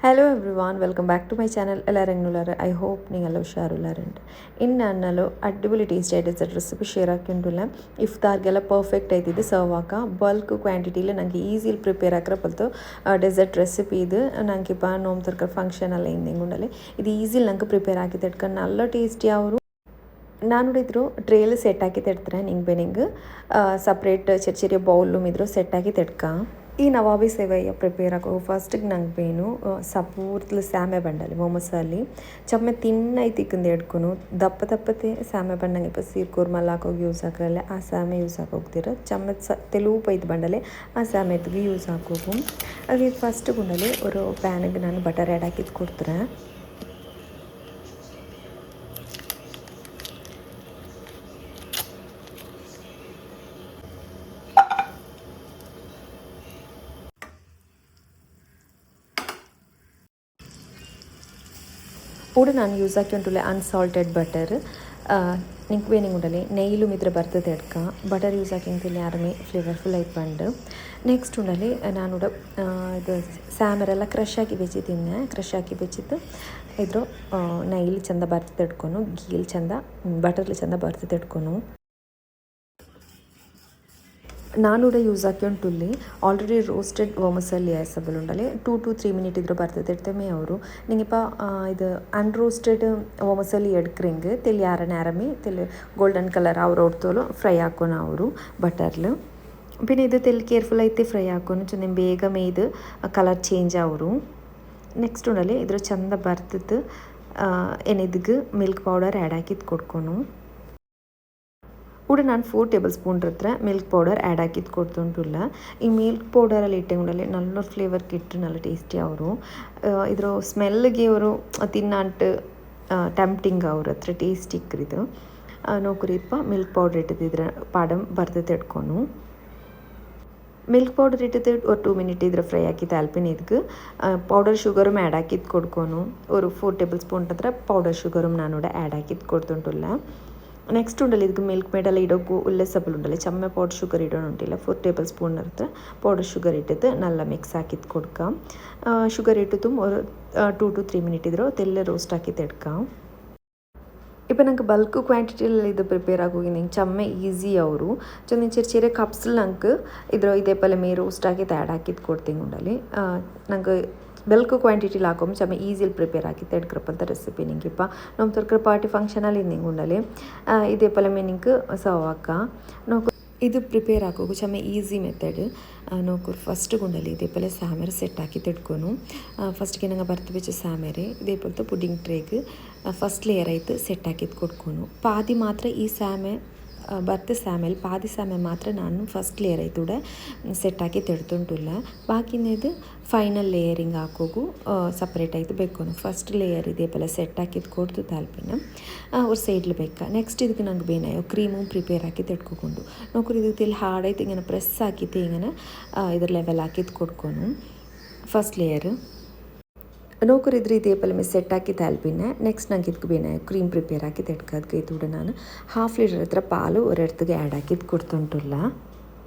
hello everyone welcome back to my channel ಎಲ್ಲರೂ ಹೆಂಗುಲಾರ I hope ನೀವೆಲ್ಲ ಹುಷಾರುಲ್ಲಾರಂಟ್ ಇನ್ನು ನನ್ನಲು ಅಡ್ಡಿಪೊಲಿ ಟೇಸ್ಟ್ ಡೆಸರ್ಟ್ ರೆಸಿಪಿ ಶೇರ್ ಹಾಕಿಂಡುಲ್ಲ ಇಫ್ತಾರ್ಗೆಲ್ಲ ಪರ್ಫೆಕ್ಟ್ ಆಯ್ತಿದ್ದು ಸರ್ವ್ ಹಾಕ ಬಲ್ಕ್ ಕ್ವಾಂಟಿಟಿಲಿ ನನಗೆ ಈಸಿಲಿ ಪ್ರಿಪೇರ್ ಹಾಕ್ರೆ ಬಲ್ತು ಡೆಸರ್ಟ್ ರೆಸಿಪಿ ಇದು ನನಗೆ ನೋಮ್ ತರ್ಕ ಫಂಕ್ಷನ್ ಎಲ್ಲ ಹಿಂದಿಂಗುಂಡಲ್ಲಿ ಇದು ಈಸಿಲಿ ನಂಗೆ ಪ್ರಿಪೇರ್ ಹಾಕಿ ತಡ್ಕೊಂಡು നല്ല ಟೇಸ್ಟಿ ಅವರು ನಾನು ನೋಡಿದ್ರು ಟ್ರೇಲಿ ಸೆಟ್ ಹಾಕಿ ತಡ್ತಾರೆ ನಿಂಗೆ ನಿಂಗೆ ಸಪ್ರೇಟ್ ಚೆರಿಯ ಬೌಲು ಇದ್ರು ಸೆಟ್ ಹಾಕಿ ತಡ್ಕ ಈ ನವಾಬಿ ಸೇವಯ್ಯ ಪ್ರಿಪೇರ್ ಆಗೋ ಫಸ್ಟಿಗೆ ನಂಗೆ ಬೇನು ಸಪೂರ್ತ್ಲು ಸ್ಯಾಮೆ ಬಂಡಲಿ ಮೊಮಸಲ್ಲಿ ಚಮ್ಮೆ ತಿನ್ನೈತಿ ತಿಕ್ಕಂದು ಎಡ್ಕೊನು ದಪ್ಪ ದಪ್ಪತೆ ಸ್ಯಾಮೆ ಬಂಡಂಗೆ ಇಪ್ಪ ಸೀರ್ಕೂರ್ಮಲ್ಲಿ ಹಾಕೋಗಿ ಯೂಸ್ ಹಾಕಲ್ಲ ಆ ಸ್ಯಾಮೆ ಯೂಸ್ ಹಾಕೋಗ್ತಿರ ಚಮ್ಮೆ ತೆಲುಪು ಐದು ಬಂಡಲೆ ಆ ಸ್ಯಾಮೆ ಎತ್ತಿಗೆ ಯೂಸ್ ಹಾಕೋಗು ಹಾಗೆ ಫಸ್ಟ್ ಗುಂಡಲ್ಲಿ ಒಂದು ಪ್ಯಾನಿಗೆ ನಾನು ಬಟರ್ ಆ್ಯಡ್ ಹಾಕಿದ್ದು ಕೊಡ್ತಾರೆ ಕೂಡ ನಾನು ಯೂಸ್ ಹಾಕಿ ಅನ್ಸಾಲ್ಟೆಡ್ ಬಟರ್ ನಿಂಗೆ ಬೇನಿಂಗ್ ಉಂಡಲಿ ನೆಯ್ಲು ಮಿತ್ರ ಬರ್ತದೆ ಅಡ್ಕ ಬಟರ್ ಯೂಸ್ ಹಾಕಿಂತಿಲ್ಲ ಯಾರಮೇ ಫ್ಲೇವರ್ಫುಲ್ ಆಯ್ತು ಬಂಡು ನೆಕ್ಸ್ಟ್ ಉಂಡಲಿ ನಾನು ಇದು ಸ್ಯಾಮರೆಲ್ಲ ಕ್ರಷ್ ಹಾಕಿ ಬೆಚ್ಚಿದ್ದೀನಿ ಕ್ರಷ್ ಹಾಕಿ ಬೆಚ್ಚಿದ್ದು ಇದ್ರ ನೈಲಿ ಚಂದ ಬರ್ತದೆ ಇಟ್ಕೊನು ಗೀಲ್ ಚಂದ ಬಟರ್ಲಿ ಚಂದ ಬರ್ತದೆ ಇಟ್ಕೊನು ನಾನು ಯೂಸ್ ಹಾಕ್ಯಂಟುಲ್ಲಿ ಆಲ್ರೆಡಿ ರೋಸ್ಟೆಡ್ ವರ್ಮಸಲ್ಲಿ ಆಯ್ಸಬಲ್ ಉಂಡಲಿ 2 to 3 ಮಿನಿಟ್ ಇದ್ರೆ ಬರ್ತದೆ ಇರ್ತಮೆ ಅವರು ನಿಂಗಿಪ್ಪ ಇದು ಅನ್ರೋಸ್ಟೆಡ್ ವರ್ಮಸಲ್ಲಿ ಎಡ್ಕ್ರಿಂಗ್ ತೆಲಿ ಆರಮೆ ತೆಲಿ ಗೋಲ್ಡನ್ ಕಲರ್ ಅವ್ರು ಹೊಡ್ತೋಲು ಫ್ರೈ ಹಾಕೋಣ ಅವರು ಬಟರ್ಲು പിന്നെ ಇದು ತೆಲಿ ಕೇರ್ಫುಲ್ ಐತೆ ಫ್ರೈ ಹಾಕೋನು ಚಂದ ಬೇಗ ಮೇಯ್ದು ಕಲರ್ ಚೇಂಜ್ ಅವರು ನೆಕ್ಸ್ಟ್ ಉಂಡಲಿ ಇದ್ರ ಚಂದ ಬರ್ತದ್ದು ಏನಿದ್ಗೆ ಮಿಲ್ಕ್ ಪೌಡರ್ ಆ್ಯಡ್ ಹಾಕಿದ್ದು ಕೊಡ್ಕೊನು ಕೂಡ ನಾನು 4 ಟೇಬಲ್ ಸ್ಪೂನ್ ಹತ್ರ ಮಿಲ್ಕ್ ಪೌಡರ್ ಆ್ಯಡ್ ಹಾಕಿದ್ದು ಕೊಡ್ತುಂಟುಲ್ಲ ಈ ಮಿಲ್ಕ್ ಪೌಡರಲ್ಲಿ ಇಟ್ಟಂಗುಡಲ್ಲಿ നല്ല ಫ್ಲೇವರ್ ಕಿಟ್ಟು നല്ല ಟೇಸ್ಟಿ ಅವರು ಇದ್ರ ಸ್ಮೆಲ್ಗೆ ಅವರು ತಿನ್ನಂಟು ಟೆಂಪ್ಟಿಂಗ್ ಅವ್ರ ಹತ್ರ ಟೇಸ್ಟ್ ಇಕ್ಕರಿದು ನೋಕುರಿಪ್ಪ ಮಿಲ್ಕ್ ಪೌಡರ್ ಇಟ್ಟಿದ್ರೆ ಪಾಡಮ್ ಬರ್ತದೆ ಇಟ್ಕೊನು ಮಿಲ್ಕ್ ಪೌಡರ್ ಇಟ್ಟಿದ್ದು ಒಂದು 2 ಮಿನಿಟ್ ಇದ್ರೆ ಫ್ರೈ ಹಾಕಿ ತಾಲ್ಪಿನ ಇದಕ್ಕೆ ಪೌಡರ್ ಶುಗரும் ಆ್ಯಡ್ ಹಾಕಿದ್ದು ಕೊಡ್ಕೊನು ಒಂದು 4 ಟೇಬಲ್ ಸ್ಪೂನ್ ಹತ್ರ ಪೌಡರ್ ಶುಗரும் ನಾನು ಆ್ಯಡ್ ಹಾಕಿದ್ದು ಕೊಡ್ತುಂಟುಲ್ಲ ನೆಕ್ಸ್ಟ್ ಉಂಡಲ್ಲಿ ಇದಕ್ಕೆ ಮಿಲ್ಕ್ ಮೇಡೆಲ್ಲ ಇಡೋಕ್ಕೂ ಉಲ್ಲೆಸಬಲ್ ಉಂಡಲ್ಲಿ ಚಮ್ಮೆ ಪೌಡರ್ ಶುಗರ್ ಇಡೋಣ ಉಂಟಿಲ್ಲ 4 ಟೇಬಲ್ ಸ್ಪೂನ್ ಹತ್ರ ಪೌಡರ್ ಶುಗರ್ ಇಟ್ಟಿದ್ದು ನಲ್ಲ ಮಿಕ್ಸ್ ಹಾಕಿದ್ದು ಕೊಡ್ಕ ಶುಗರ್ ಇಟ್ಟಿದ್ದು 2 to 3 ಮಿನಿಟ್ ಇದ್ರು ತೆಲ್ಲ ರೋಸ್ಟ್ ಹಾಕಿ ತೆಡ್ಕ ಇಪ್ಪ ನಂಗೆ ಬಲ್ಕ್ ಕ್ವಾಂಟಿಟಿಯಲ್ಲಿ ಇದು ಪ್ರಿಪೇರ್ ಆಗೋಗಿ ನಂಗೆ ಚಮ್ಮೆ ಈಸಿ ಅವರು ಚಂದ ಚೆರಿ ಕಪ್ಸಲ್ಲಿ ನಂಗೆ ಇದೇ ಪಲ್ಲೆ ಮೇ ರೋಸ್ಟ್ ಹಾಕಿ ಆ್ಯಡ್ ಹಾಕಿದ್ದು ಕೊಡ್ತೀನಿ ಉಂಡಲ್ಲಿ ನಂಗೆ ಬಲ್ಕ್ ಕ್ವಾಂಟಿಟಿಲಿ ಹಾಕೊಂಬ ಚಮ್ಮ ಈಸಿಲಿ ಪ್ರಿಪೇರ್ ಹಾಕಿ ತೆಡ್ಕ್ರಪ್ಪಂತ ರೆಸಿಪಿ ನಿಂಗಿಪ್ಪ ನಮ್ಮ ತರ್ಕರ ಪಾರ್ಟಿ ಫಂಕ್ಷನಲ್ಲಿ ನಿಂಗೆ ಉಂಡಲಿ ಇದೇ ಪಲ್ಲೆ ಮೇ ನಿಂಗೆ ಸರ್ವ್ ಹಾಕ ನೋಕು ಇದು ಪ್ರಿಪೇರ್ ಹಾಕೋಗು ಚಮ್ಮ ಈಸಿ ಮೆಥಡ್ ನೋಕೂರು ಫಸ್ಟ್ ಗುಂಡಲಿ ಇದೇ ಪಲ್ಲೆ ಸ್ಯಾಮೆರೆ ಸೆಟ್ ಹಾಕಿ ತಿಡ್ಕೊನು ಫಸ್ಟ್ಗೆ ನಂಗೆ ಬರ್ತ ಬೆಚ್ಚ ಸ್ಯಾಮೆರೆ ಇದೇ ಪಲ್ತು ಪುಡ್ಡಿಂಗ್ ಟ್ರೇಗೆ ಫಸ್ಟ್ ಲೇಯರ್ ಆಯ್ತು ಸೆಟ್ ಹಾಕಿದ್ದು ಕೊಡ್ಕೊನು ಪಾದಿ ಮಾತ್ರ ಈ ಸ್ಯಾಮೆ ಬರ್ತ ಸ್ಯಾಮೆಲ್ ಪಾದಿ ಸ್ಯಾಮೆ ಮಾತ್ರ ನಾನು ಫಸ್ಟ್ ಲೇಯರ್ ಆಯ್ತುಡೆ ಸೆಟ್ ಹಾಕಿ ತೆಡ್ತುಂಟುಲ್ಲ ಬಾಕಿನೇದು ಫೈನಲ್ ಲೇಯರಿಂಗ್ ಹಾಕೋಗು ಸಪ್ರೇಟ್ ಆಯ್ತು ಬೇಕೋನು ಫಸ್ಟ್ ಲೇಯರ್ ಇದೇ ಪಲ್ಲ ಸೆಟ್ ಹಾಕಿದ್ದು ಕೊಡ್ತು ತಾಲ್ಪಿನ ಅವ್ರು ಸೈಡ್ಲಿ ಬೇಕಾ ನೆಕ್ಸ್ಟ್ ಇದಕ್ಕೆ ನಂಗೆ ಬೇನಾಯೋ ಕ್ರೀಮು ಪ್ರಿಪೇರ್ ಹಾಕಿ ತೆಡ್ಕೊಂಡು ನೋಕ್ರಿ ಇದಕ್ಕೆ ಇಲ್ಲಿ ಹಾಡೈತೆ ಹಿಂಗೆ ಪ್ರೆಸ್ ಹಾಕಿತ್ತು ಹಿಂಗೆ ಇದ್ರ ಲೆವೆಲ್ ಹಾಕಿದ್ದು ಕೊಡ್ಕೊನು ಫಸ್ಟ್ ಲೇಯರ್ ನೋಕರಿದ್ರೆ ಇದೇ ಪಲ್ಲೆ ಸೆಟ್ ಹಾಕಿ ತಾಲ್ಪಿನ ನೆಕ್ಸ್ಟ್ ನಂಗೆ ಇದಕ್ಕೆ ಬೇನೆ ಕ್ರೀಮ್ ಪ್ರಿಪೇರ್ ಹಾಕಿ ತೆಡ್ಕೋದಕ್ಕೆ ಇದು ನಾನು 1/2 ಲೀಟರ್ ಹತ್ರ ಪಾಲು ಒರೆಡ್ತಿಗೆ ಆ್ಯಡ್ ಹಾಕಿದ್ದು ಕೊಡ್ತುಂಟುಲ್ಲ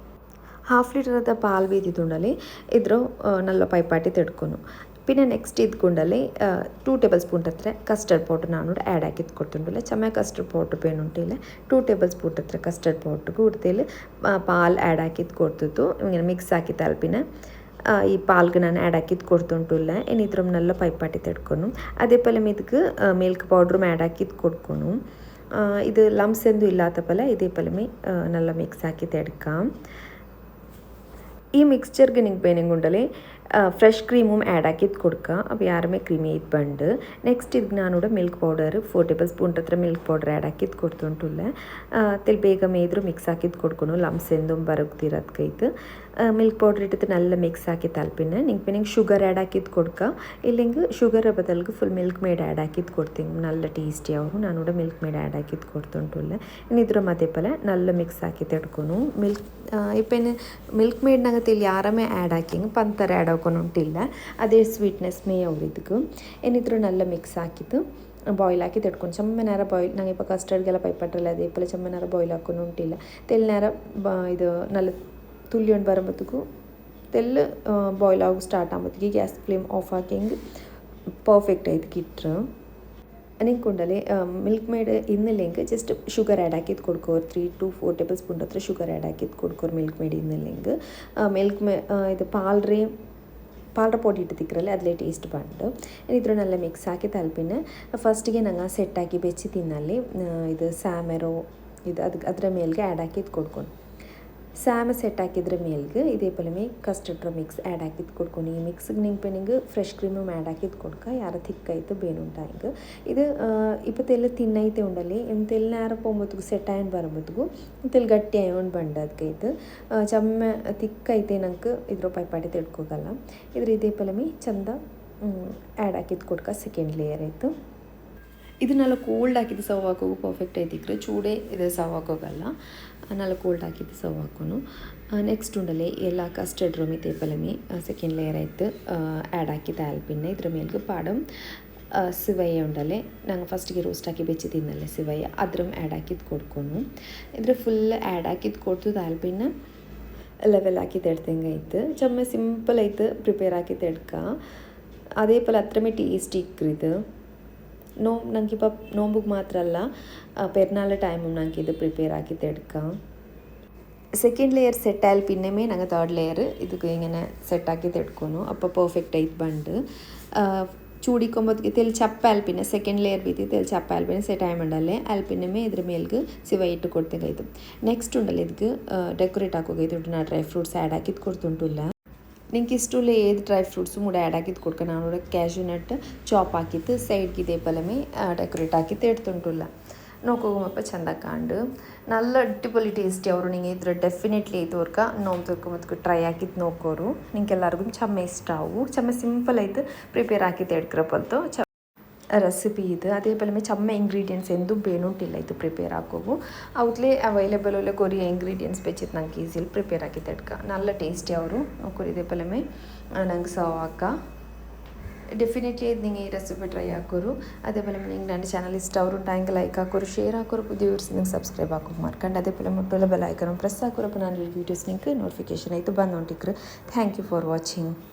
1/2 ಲೀಟರ್ ಹತ್ರ ಪಾಲು ಬೀದಿದ್ದುಂಡಲ್ಲಿ ಇದ್ರ ನಲ್ಲ ಪೈಪಾಟಿ ತೆಡ್ಕೊನು പിന്നെ നെക്സ്റ്റ് ഇതുകൊണ്ടല്ലേ 2 ടേബിൾ സ്പൂൺ ಹತ್ರ ಕಸ್ಟರ್ಡ್ ಪೌಡರ್ ನಾನು ಆ್ಯಡ್ ಹಾಕಿದ್ದು ಕೊಡ್ತುಂಟಲ್ಲ ಚಮ್ಮ ಕಸ್ಟರ್ಡ್ ಪೌಡರ್ ಬೇನುಂಟಿಲ್ಲ 2 ಟೇಬಲ್ ಸ್ಪೂನ್ ಹತ್ರ ಕಸ್ಟರ್ಡ್ ಪೌಡರ್ ಉಡ್ತೇಲಿ ಪಾಲ್ ಆ್ಯಡ್ ಹಾಕಿದ್ದು ಕೊಡ್ತಿತ್ತು ಹಿಂಗೆ ಮಿಕ್ಸ್ ಹಾಕಿ ತಲ್ಪಿನ ಈ ಪಾಲ್ಗೆ ನಾನು ಆ್ಯಡ್ ಹಾಕಿದ್ದು ಕೊಡ್ತುಂಟುಲ್ಲ ಏನಿದ್ರ ನಲ್ಲ ಪೈಪಾಟಿ ತೆಡ್ಕೊನು ಅದೇ ಪಲ್ಲೆ ಇದಕ್ಕೆ ಮಿಲ್ಕ್ ಪೌಡ್ರು ಆ್ಯಡ್ ಹಾಕಿದ್ದು ಕೊಡ್ಕೊನು ಇದು ಲಮ್ಸ್ ಎಂದು ಇಲ್ಲಾತ ಪಲ್ಲ ಇದೇ ಪಲ್ಲೆ ನಲ್ಲ ಮಿಕ್ಸ್ ಹಾಕಿ ತೆಡ್ಕ ಈ ಮಿಕ್ಸ್ಚರ್ಗೆ ನಿಂಗೆ ಬೇನೆಂಗೆ ಉಂಡಲಿ ಫ್ರೆಶ್ ಕ್ರೀಮು ಆ್ಯಡ್ ಹಾಕಿದ್ದು ಕೊಡ್ಕ ಅವು ಯಾರಮೇ ಕ್ರೀಮಿ ಇದು ಬಂಡು ನೆಕ್ಸ್ಟ್ ಇದಕ್ಕೆ ನಾನು ಮಿಲ್ಕ್ ಪೌಡರ್ 4 ಟೇಬಲ್ ಸ್ಪೂನ್ ಹತ್ರ ಮಿಲ್ಕ್ ಪೌಡರ್ ಆ್ಯಡ್ ಹಾಕಿದ್ದು ಕೊಡ್ತುಂಟುಲ್ಲ ತೆಲ್ ಬೇಗ ಮೇಯ್ದ್ರು ಮಿಕ್ಸ್ ಹಾಕಿದ್ದು ಕೊಡ್ಕೊನು ಲಮ್ಸ್ ಎಂದು ಬರೋಗ್ತಿರೋದಕ್ಕೈತು ಮಿಲ್ಕ್ ಪೌಡರ್ ಇಟ್ಟಿದ್ದು ನಲ್ಲ ಮಿಕ್ಸ್ ಹಾಕಿ ತಲ್ಪಿನ ನಿಂಗೆ ಶುಗರ್ ಆ್ಯಡ್ ಹಾಕಿದ್ದು ಕೊಡ್ಕ ಇಲ್ಲಿಂಗೆ ಶುಗರ್ ಬದಲ್ಗೆ ಫುಲ್ ಮಿಲ್ಕ್ ಮೇಡ್ ಆ್ಯಡ್ ಹಾಕಿದ್ದು ಕೊಡ್ತೀನಿ ನಲ್ಲ ಟೇಸ್ಟಿ ಅವರು ನಾನು ಮಿಲ್ಕ್ ಮೇಡ್ ಆ್ಯಡ್ ಹಾಕಿದ್ದು ಕೊಡ್ತುಂಟುಲ್ಲ ಇನ್ನಿದ್ರ ಮಧ್ಯೆ ಪಲ ನಲ್ಲ ಮಿಕ್ಸ್ ಹಾಕಿ ತೆಡ್ಕೊನು ಮಿಲ್ಕ್ ಇಪ್ಪೇನು ಮಿಲ್ಕ್ ಮೇಡ್ನಾಗ ತಿಳಿ ಯಾರಮೇ ಆ್ಯಡ್ ಹಾಕಿಂಗ್ ಪಂತರ ಆ್ಯಡ್ ಹಾಕೊನುಂಟಿಲ್ಲ ಅದೇ ಸ್ವೀಟ್ನೆಸ್ ಮೇ ಅವ್ರು ಇದಕ್ಕೆ ಏನಿದ್ರು ನಲ್ಲ ಮಿಕ್ಸ್ ಹಾಕಿದ್ದು ಬಾಯ್ಲ್ ಹಾಕಿ ತೆಡ್ಕೊಂಡು ಚಮ್ಮನಾರ ಬಾಯ್ಲ್ ನಂಗೆ ಇಪ್ಪ ಕಸ್ಟರ್ಡ್ಗೆಲ್ಲ ಪೈಪಟ್ರಲ್ಲ ಅದೇ ಇಪ್ಪಲ್ಲ ಚಮ್ಮನಾರ ಬಾಯ್ಲ್ ಹಾಕೊಂಡು ಉಂಟಿಲ್ಲ ತೆಲ್ನಾರ ಇದು ನಲ್ಲ ತುಳ್ಳಿಯೊಂಡು ಬರೋಬತ್ತಿಗೂ ತೆಲ್ಲ ಬಾಯ್ಲ್ ಆಗೋ ಸ್ಟಾರ್ಟ್ ಆಗೋತ್ತಿಗೆ ಗ್ಯಾಸ್ ಫ್ಲೇಮ್ ಆಫ್ ಹಾಕಿ ಹಿಂಗೆ ಪರ್ಫೆಕ್ಟ್ ಆಯ್ತು ಕಿಟ್ರು ನಿಂಕೊಂಡಲ್ಲಿ ಮಿಲ್ಕ್ ಮೇಡ್ ಇನ್ನಿಲ್ಲೆಂಗೆ ಜಸ್ಟ್ ಶುಗರ್ ಆ್ಯಡ್ ಹಾಕಿದ್ದು ಕೊಡ್ಕೋರು 3 to 4 ಟೇಬಲ್ ಸ್ಪೂನ್ ಹತ್ರ ಶುಗರ್ ಆ್ಯಡ್ ಹಾಕಿದ್ದು ಕೊಡ್ಕೋರು ಮಿಲ್ಕ್ ಮೇಡ್ ಇನ್ನಿಲ್ಲೆಂಗೆ ಇದು ಪಾಲ್ರ ಪೊಡಿ ಇಟ್ಟಿದ್ದಿಕ್ರಲ್ಲಿ ಅದಲೇ ಟೇಸ್ಟ್ ಬಂದು ಇದ್ರನ್ನೆಲ್ಲ ಮಿಕ್ಸ್ ಹಾಕಿ ತಲುಪಿನ ಫಸ್ಟಿಗೆ ನಂಗೆ ಸೆಟ್ ಹಾಕಿ ಬೆಚ್ಚಿ ತಿನ್ನಲ್ಲಿ ಇದು ಸ್ಯಾಮೆರೋ ಇದು ಅದರ ಮೇಲ್ಗೆ ಆ್ಯಡ್ ಹಾಕಿದ್ದು ಕೊಡ್ಕೊಂಡು ಸ್ಯಾಮ ಸೆಟ್ ಹಾಕಿದ್ರ ಮೇಲ್ಗೆ ಇದೇ ಪಲಮೆ ಕಸ್ಟರ್ಡ್ ಮಿಕ್ಸ್ ಆ್ಯಡ್ ಹಾಕಿದ್ದು ಕೊಡ್ಕೊಂಡು ಈ ಮಿಕ್ಸ್ಗೆ ನಿಂಗೆ ನಿಂಗೆ ಫ್ರೆಶ್ ಕ್ರೀಮು ಆ್ಯಡ್ ಹಾಕಿದ್ದು ಕೊಡ್ಕ ಯಾರ ತಿಕ್ಕಾಯ್ತು ಬೇನುಂಟ ಹಿಂಗೆ ಇದು ಇಪ್ಪತ್ತೆಲ್ಲ ತಿನ್ನೈತೆ ಉಂಡಲ್ಲಿ ಇಂತೆಲ್ಲ ಯಾರ ಪೊಂಬತ್ತಿಗೂ ಸೆಟ್ ಆಯ್ನು ಬರೋಬತ್ತಿಗೂ ಇಂತೆಲ್ಲ ಗಟ್ಟಿ ಆಯ್ಕೊಂಡು ಬಂಡ ಅದಕ್ಕೈತು ಚಮ್ಮೆ ತಿಕ್ಕೈತೆ ನಂಗೆ ಇದ್ರ ಪೈಪಾಟಿ ತಿಳ್ಕೋಗಲ್ಲ ಇದ್ರ ಇದೇ ಪಲಮೆ ಚಂದ ಆ್ಯಡ್ ಹಾಕಿದ್ದು ಕೊಡ್ಕ ಸೆಕೆಂಡ್ ಲೇಯರ್ ಆಯಿತು ಇದನ್ನೆಲ್ಲ ಕೋಲ್ಡ್ ಹಾಕಿದ್ದು ಸರ್ವ್ ಹಾಕೋಗು ಪರ್ಫೆಕ್ಟ್ ಐತಿಕ್ರೆ ಚೂಡೇ ಇದು ಸರ್ವ್ ಹಾಕೋಗಲ್ಲ ನೆಲ್ಲ ಕೋಲ್ಡ್ ಹಾಕಿದ್ದು ಸರ್ವ್ ಹಾಕೋನು ನೆಕ್ಸ್ಟ್ ಉಂಡಲ್ಲಿ ಎಲ್ಲ ಕಸ್ಟರ್ಡ್ ರೋಮಿ ತೇಪಲಮಿ ಸೆಕೆಂಡ್ ಲೇಯರ್ ಆಯ್ತು ಆ್ಯಡ್ ಹಾಕಿದ್ದು ಆಲ್ಪಿನ್ನ ಇದ್ರ ಮೇಲ್ಗೆ ಪಾಡಮ್ ಸಿವಯ್ಯ ಉಂಡಲ್ಲೇ ನಂಗೆ ಫಸ್ಟಿಗೆ ರೋಸ್ಟ್ ಹಾಕಿ ಬೆಚ್ಚಿ ತಿನ್ನಲ್ಲೇ ಸಿವಯ್ಯ ಅದ್ರ ಆ್ಯಡ್ ಹಾಕಿದ್ದು ಕೊಡ್ಕೊಂಡು ಇದ್ರ ಫುಲ್ ಆ್ಯಡ್ ಹಾಕಿದ್ದು ಕೊಡ್ತದ ಆಲ್ಪಿನ್ನ ಲೆವೆಲ್ ಹಾಕಿ ತೆಡ್ದಂಗೆ ಆಯ್ತು ಚಮ್ಮೆ ಸಿಂಪಲ್ ಆಯ್ತು ಪ್ರಿಪೇರ್ ಹಾಕಿ ತೆಡ್ಕ ಅದೇ ಪಲ ಹತ್ರಮೇ ಟೇಸ್ಟ್ ಇಕ್ರಿದು ನಂಗೆ ನೋಂಬುಗೆ ಮಾತ್ರ ಅಲ್ಲ ಪೆರ್ನಾಳ ಟೈಮು ನಂಗೆ ಇದು ಪ್ರಿಪೇರ್ ಆಗಿ ತೆಡ್ಕ ಸೆಕೆಂಡ್ ಲೇಯರ್ ಸೆಟ್ ಆಯ್ಲ್ ಪಿನ್ನೆಮೇ ನಂಗೆ ತರ್ಡ್ ಲೇಯರ್ ಇದಕ್ಕೆ ಹಿಂಗೆ ಸೆಟ್ ಹಾಕಿ ತೆಡ್ಕೊನು ಅಪ್ಪ ಪರ್ಫೆಕ್ಟ್ ಐತೆ ಬಂದು ಚೂಡಿಕೊಂಬತ್ತಿಗೆ ತೆಲ್ ಚಪ್ಪ ಆಲ್ಪಿನ ಸೆಕೆಂಡ್ ಲೇಯರ್ ಬೀತಿ ತೆಲ್ ಚಪ್ಪ ಆಲ್ಪಿನ ಸೆಟ್ ಆಯ್ಮಂಡಲ್ಲೇ ಆಲ್ಪಿನಮೇ ಇದ್ರ ಮೇಲ್ಗೆ ಸಿವ ಇಟ್ಟು ಕೊಡ್ತೇಗಾಯ್ತು ನೆಕ್ಸ್ಟ್ ಉಂಡಲ್ಲ ಇದಕ್ಕೆ ಡೆಕೋರೇಟ್ ಹಾಕೋಗೈತು ನಾ ಡ್ರೈ ಫ್ರೂಟ್ಸ್ ಆ್ಯಡ್ ಹಾಕಿದ್ದು ಕೊಡ್ತುಂಟುಲ್ಲ ನಿಂಗೆ ಇಷ್ಟುಲ್ಲೇ ಏದು ಡ್ರೈ ಫ್ರೂಟ್ಸು ಮೂಡ ಆ್ಯಡ್ ಹಾಕಿದ್ದು ಕೊಡ್ಕ ನಾನು ಕ್ಯಾಶು ನಟ್ ಚಾಪ್ ಹಾಕಿತ್ತು ಸೈಡ್ಗೆ ಇದೇ ಪಲಮೆ ಡೆಕೋರೇಟ್ ಹಾಕಿತ್ತು ಎಡ್ತುಂಟುಲ್ಲ ನೋಕೋಗಮಪ್ಪ ಚಂದ ಕಾಂಡು ನಲ್ಲ ಅಡ್ಡಿಪೊಲಿ ಟೇಸ್ಟಿ ಅವರು ನಿಂಗೆ ಇದ್ರ ಡೆಫಿನೆಟ್ಲಿ ಐತೋರ್ಕ ನೋವು ತೊರ್ಕೊಂಬತ್ಕು ಟ್ರೈ ಹಾಕಿತ್ತು ನೋಕೋರು ನಿಂಗೆಲ್ಲರಿಗೂ ಚಮ್ಮ ಇಷ್ಟ ಅವು ಚಮ್ಮ ಸಿಂಪಲ್ ಆಯ್ತು ಪ್ರಿಪೇರ್ ಹಾಕಿತ್ತು ಎಡ್ಕ್ರಪ್ಪಲ್ತು ರೆಸಿಪಿ ಇದು ಅದೇ ಪಲಮೆ ಚಮ್ಮ ಇಂಗ್ರೀಡಿಯೆಂಟ್ಸ್ ಎಂದೂ ಬೇನುಂಟಿಲ್ಲ ಇದು ಪ್ರಿಪೇರ್ ಹಾಕೋವು ಅವತ್ತಲೇ ಅವೈಲೇಬಲ್ ಒಳ್ಳೆ ಕೊರಿಯ ಇಂಗ್ರೀಡಿಯೆಂಟ್ಸ್ ಬೆಚ್ಚಿತ್ತು ನಂಗೆ ಈಸಿಲಿ ಪ್ರಿಪೇರ್ ಹಾಕಿ ತಡ್ಕ ನಲ್ಲ ಟೇಸ್ಟಿ ಅವರು ಕೊರಿದೆ ಪಲಮೆ ನಂಗೆ ಸರ್ವ್ ಹಾಕ ಡೆಫಿನೆಟ್ಲಿ ಇದು ನಿಂಗೆ ಈ ರೆಸಿಪಿ ಟ್ರೈ ಹಾಕೋರು ಅದೇ ಪಲಮೆ ನಿಂಗೆ ನನ್ನ ಚಾನಲ್ ಇಷ್ಟ ಅವರು ಟ್ಯಾಂಕ್ ಲೈಕ್ ಹಾಕೋರು ಶೇರ್ ಹಾಕೋರು ಪುದಿಯ ವ್ಯೂರ್ಸ್ ನಿಂಗೆ ಸಬ್ಸ್ಕ್ರೈಬ್ ಹಾಕೋರು ಮಾಡ್ಕೊಂಡು ಅದೇ ಪಲಮೆ ಮುಟ್ಟೋಲ್ಲ ಬೆಲ್ ಐಕನ್ ಪ್ರೆಸ್ ಹಾಕೋರಪ್ಪ ನಾನು ವೀಡಿಯೋಸ್ ನಿಂಗೆ ನೋಟಿಫಿಕೇಶನ್ ಆಯಿತು ಬಂದು ಹೊಂಟಿಕ್ರು ಥ್ಯಾಂಕ್ ಯು ಫಾರ್ ವಾಚಿಂಗ್